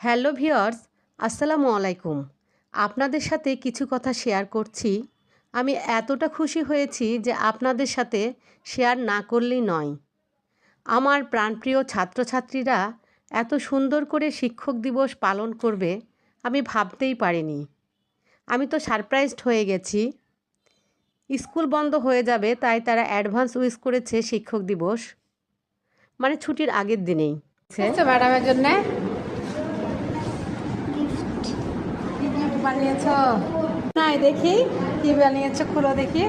Hello viewers, আসসালামু আলাইকুম। আপনাদের সাথে কিছু কথা শেয়ার করছি। আমি এতটা খুশি হয়েছি যে আপনাদের সাথে শেয়ার না করলেই নয়। আমার প্রাণপ্রিয় ছাত্রছাত্রীরা এত সুন্দর করে শিক্ষক দিবস পালন করবে আমি ভাবতেই পারিনি। আমি তো সারপ্রাইজড হয়ে গেছি। স্কুল বন্ধ হয়ে যাবে তাই তারা অ্যাডভান্স উইশ করেছে শিক্ষক দিবস, মানে ছুটির আগের দিনেই। ম্যাডামের জন্য বানিয়েছো? নাই, দেখি কি বানিয়েছো, খুলো দেখি।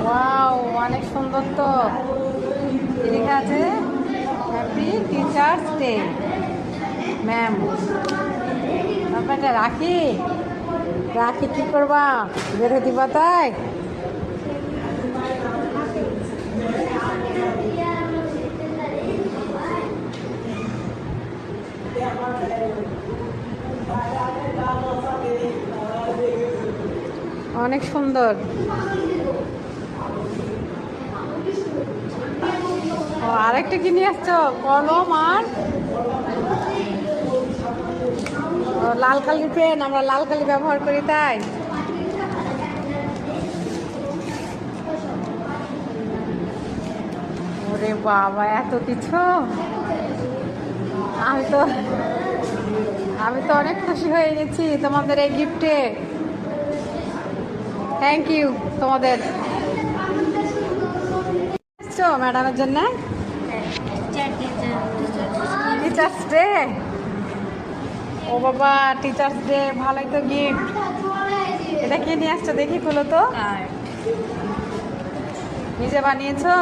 ওয়াও, অনেক সুন্দর তো। লেখা আছে হ্যাপি টিচার্স ডে ম্যাম। ব্যাপারটা রাখি রাখি কি করবা, বেরো দিবা তাই? অনেক সুন্দর। ও, আরেকটা কি নিয়ে আসছো? কলম আর লাল কালি পেন। আমরা লাল কালি ব্যবহার করি তাই। ওরে বাবা, এত কিছু! আমি তো অনেক খুশি হয়ে গেছি তোমাদের এই গিফটে। থ্যাংক ইউ তোমাদের। ম্যাডামের জন্য টিচার্স ডে। ও বাবা, টিচার্স ডে, ভালোই তো গিফট। এটা কি নিয়ে আসছো দেখি, খুলো তো। নিজে বানিয়েছো?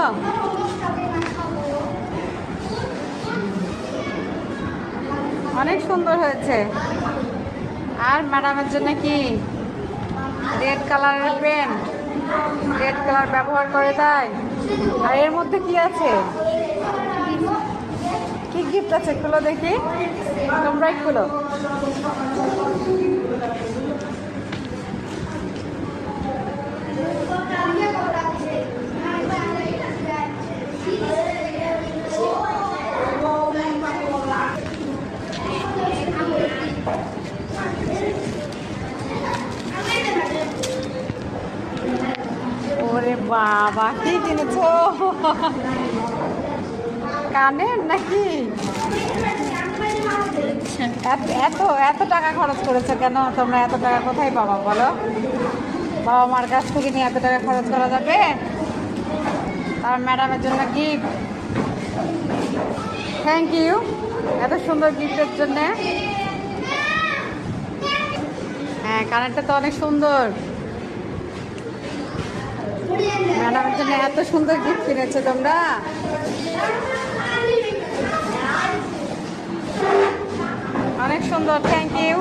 অনেক সুন্দর হয়েছে। আর ম্যাডামের জন্য কি? রেড কালারের পেন, রেড কালার ব্যবহার করে তাই। আর এর মধ্যে কি আছে? কি গিফট আছে, খুলো দেখি। তোমরাই খুলো। ওরে বাবা, কি কিনেছো? কানের নাকি? এত এত টাকা খরচ করেছো কেন তোমরা? এত টাকা কোথায় পাবা বলো? বাবা মার কাছ থেকে নিয়ে এত টাকা খরচ করা যাবে? আর ম্যাডামের জন্য গিফট। থ্যাংক ইউ এত সুন্দর গিফটের জন্য। হ্যাঁ, কানেরটা তো অনেক সুন্দর। ম্যাডামের জন্য এত সুন্দর গিফট কিনেছো তোমরা। অনেক সুন্দর, থ্যাংক ইউ।